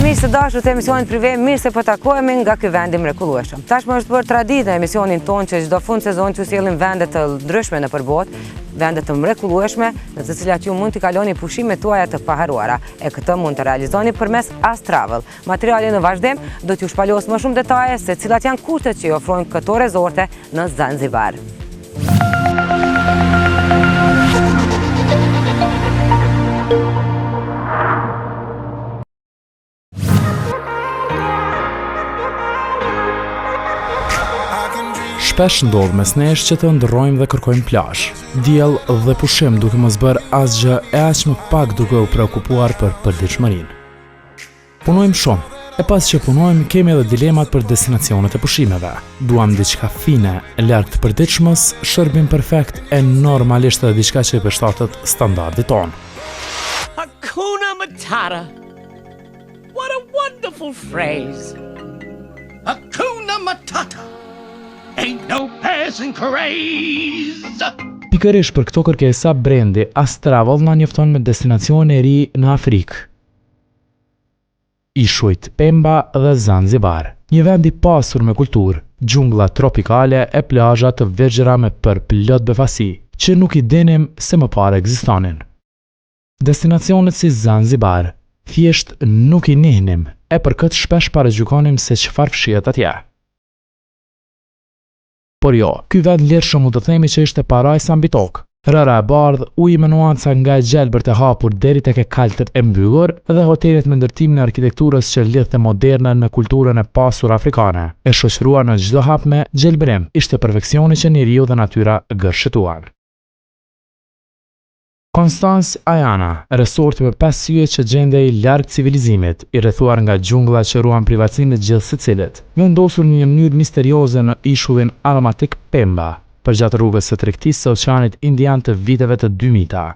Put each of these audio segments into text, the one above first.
Miq të dashur të emisionit privé, mirë se po takohemi nga ky vend i mrekullueshëm. Tashmë është bërë traditë në emisionin tonë që çdo fund sezon t'ju sjellim vende të ndryshme nëpër botë, vende të mrekullueshme në të cilat ju mund t'i kaloni pushimet tuaja të paharruara. E këtë mund të realizoni përmes As Travel. Materiali në vazhdim do t'ju shpalos më shumë detaje se cilat janë kushtet që i ofrojnë këto rezorte në Zanzibar. Shpesh ndodh mes nesh që të ndrojmë dhe kërkojmë plazh, diell dhe pushim duke mos bërë asgjë e aq më pak duke u preokupuar për përditshmërinë. Punojmë shumë, e pas që punojmë kemi edhe dilemat për destinacionet e pushimeve. Duam diçka fine, larg të përditshmës, shërbim perfekt e normalisht edhe diçka që i përshtatet standardit tonë. Hakuna Matata. What a wonderful phrase. Hakuna Matata. Ain't no passing craze. Pikërisht për këto kërkesa brendi As Travel na njofton me destinacione e ri në Afrikë. Ishujt Pemba dhe Zanzibar, një vend i pasur me kulturë, xhunglla tropikale e plazha të vergjëra me plot befasi, që nuk i dinim se më parë ekzistonin. Destinacionet si Zanzibar, thjesht nuk i njihnim, e për këtë shpesh paragjykonim se çfarë fshihet atje. Por jo, ky vend lirshëm mund të themi që ishte parajsa mbi tokë. Rëra e bardhë, ujë me nuanca nga e gjelbërt e hapur deri tek e kaltët e mbyllur dhe hotelet me ndërtimin e arkitekturës që lidhte moderne në kulturën e pasur afrikane. E shoqëruar në çdo hap me gjelbërim, ishte perfeksioni që njeriu dhe natyra gërshëtuan. Constance Ayana, resorti me 5 syje që gjendej larg civilizimit, i rrethuar nga xhunglla që ruan privatësinë e gjithë secilit, vendosur në një mënyrë misterioze në ishullin aromatik Pemba, përgjatë rrugës së tregtisë së Oqeanit Indian të viteve të 2000-ta.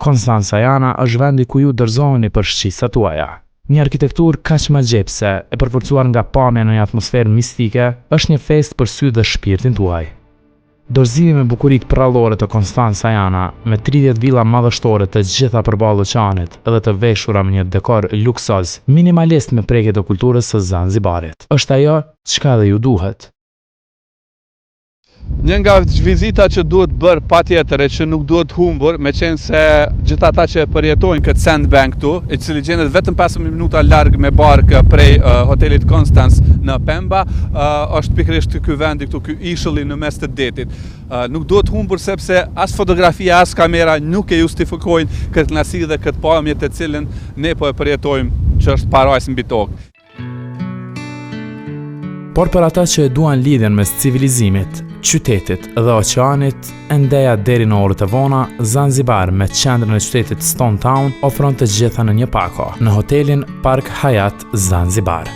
Constance Ayana është vendi ku ju dorëzoheni për shqisat tuaja. Një arkitekturë kaq magjepse e përforcuar nga pamja në një atmosferë mistike, është një festë për sy dhe shpirtin tuaj. Dorëzimi me bukuritë prallore të Constance Ayana, me 30 villa madhështore të gjitha përballë oqeanit dhe të veshura me një dekor luksoz, minimalist me prekje të kulturës së Zanzibarit, është ajo çka dhe ju duhet. Një nga vizita që duhet bërë patjetër e që nuk duhet humbur, me qenë se gjithë ata që përjetojnë këtë Sandbank këtu, i cili gjendet vetëm 15 minuta larg me barkë prej hotelit Constance në Pemba, është pikërisht ky vendi këtu, ky ishulli në mes të detit. Nuk duhet humbur sepse as fotografia, as kamera nuk e justifikojnë këtë kënaqësi dhe këtë pamje të cilën ne po e përjetojmë, që është parajsë mbi tokë. Por për ata që e duan lidhjen mes civilizimit, qytetit dhe oqeanit, ndeja deri në orët e vona, Zanzibar me qendrën e qytetit Stone Town ofron të gjitha në një pako, në hotelin Park Hyatt Zanzibar.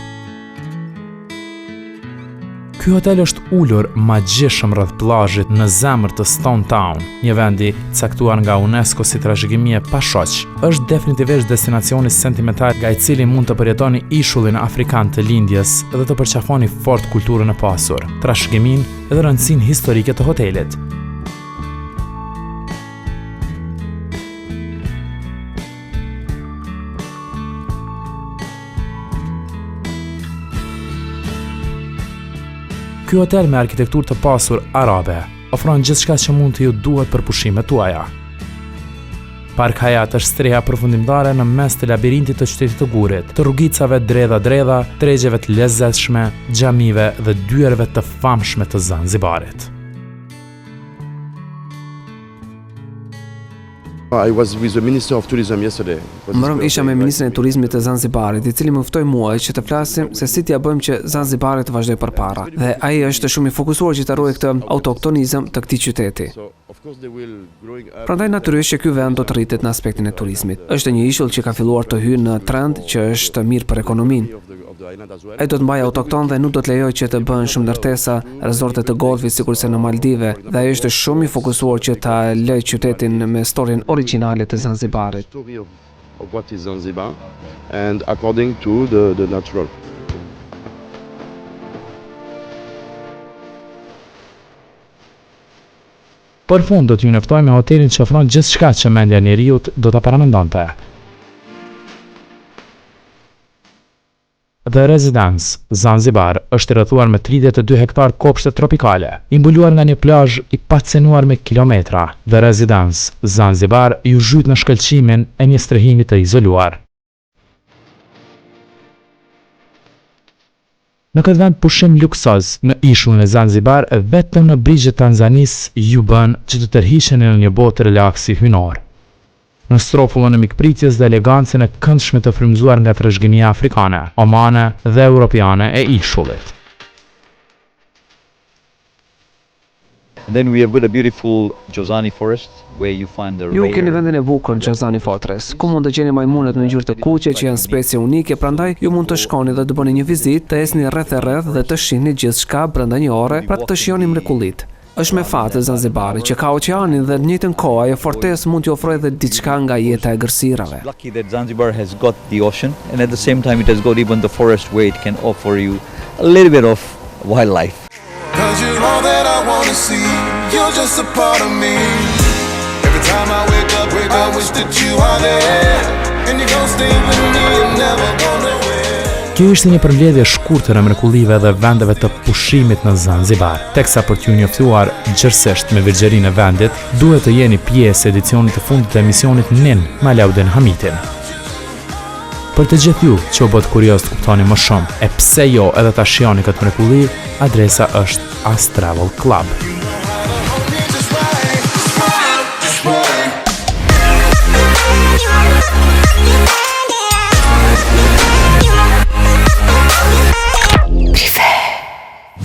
Ky hotel është ulur magjishëm rreth plazhit në zemër të Stone Town, një vendi caktuar nga UNESCO si trashëgimi e pashoq. Është definitivisht destinacioni sentimental nga i cili mund të përjetoni ishullin afrikan të lindjes dhe të përqafoni fort kulturën e pasur, trashëgiminë dhe rëndësinë historike të hotelit. Ky hotel me arkitekturë të pasur arabe ofron gjithçka që mund të ju duhet për pushimet tuaja. Park Hyatt është streha përfundimtare në mes të labirintit të qytetit të Gurit, të rrugicave dredha, tregjeve të lezetshme, xhamive dhe dyerve të famshme të Zanzibarit. I was with the Minister of Tourism yesterday. Isha me Ministrin e Turizmit të Zanzibarit, i cili më ftoi mua që të flasim se si t'ia bëjmë që Zanzibari të vazhdojë përpara. Dhe ai është shumë i fokusuar që të ruajë këtë autoktonizëm të këtij qyteti. Prandaj natyrisht që ky vend do të rritet në aspektin e turizmit. Është një ishull që ka filluar të hyjë në trend që është mirë për ekonominë. Ai do të mbajë autokton dhe nuk do të lejojë që të bëhen shumë ndërtesa, rezorte të golfit sikurse në Maldive, dhe ai është shumë i fokusuar që ta lejë qytetin me historinë origjinale të Zanzibarit. Për fund do t'ju njoftoj me hotelin që ofron gjithçka që mendja e njeriut do ta paramendonte. The Residence, Zanzibar, është i rrethuar me 32 hektar kopshte tropikale, i mbuluar nga një plazh i pacenuar me kilometra. The Residence, Zanzibar, ju zhyt në shkëlqimin e një strehimi të izoluar. Në këtë vend pushim luksoz në ishullin e Zanzibar, vetëm në brigjet e Tanzanisë ju bën që të tërhiqeni në një botë relaksi hynor. Në strofullën e mikpritjes dhe elegancën e këndshme të frymzuar nga trashëginia afrikane, omane dhe europiane e ishullit. And then we have got a beautiful Jozani forest where you find the Ju keni rare vendin e bukur në Jazani Fortress, ku mund të gjeni majmunet në ngjyrë të kuqe që janë specie unike, prandaj ju mund të shkoni dhe të bëni një vizitë, të ecni rreth e rreth dhe të shihni gjithçka brenda një ore, pra të shihoni mrekullitë. Është me fat e Zanzibari që ka oqeanin dhe në të njëjtën kohë ajo fortesë mund t'ju ofrojë edhe diçka nga jeta e gërsirave. lucky that Zanzibar has got the ocean and at the same time it has got even the forest where it can offer you a little bit of wildlife. Cause you're all that I wanna see. You're just a part of me. Every time I wake up, I wish that you are there. And you gon' stay with me and never go nowhere. Kjo ishte një përmbledhje shkurtër e mrekullive dhe vendeve të pushimit në Zanzibar. Teksa për t'ju njoftuar gjërësisht me veçorinë e vendit, duhet të jeni pjesë e edicionit të fundit të emisionit Nin me Alaudin Hamitin. Për të gjithë ju që u bët kurioz të kuptoni më shumë e pse jo edhe ta shihoni këtë mrekulli, adresa është As Travel Club.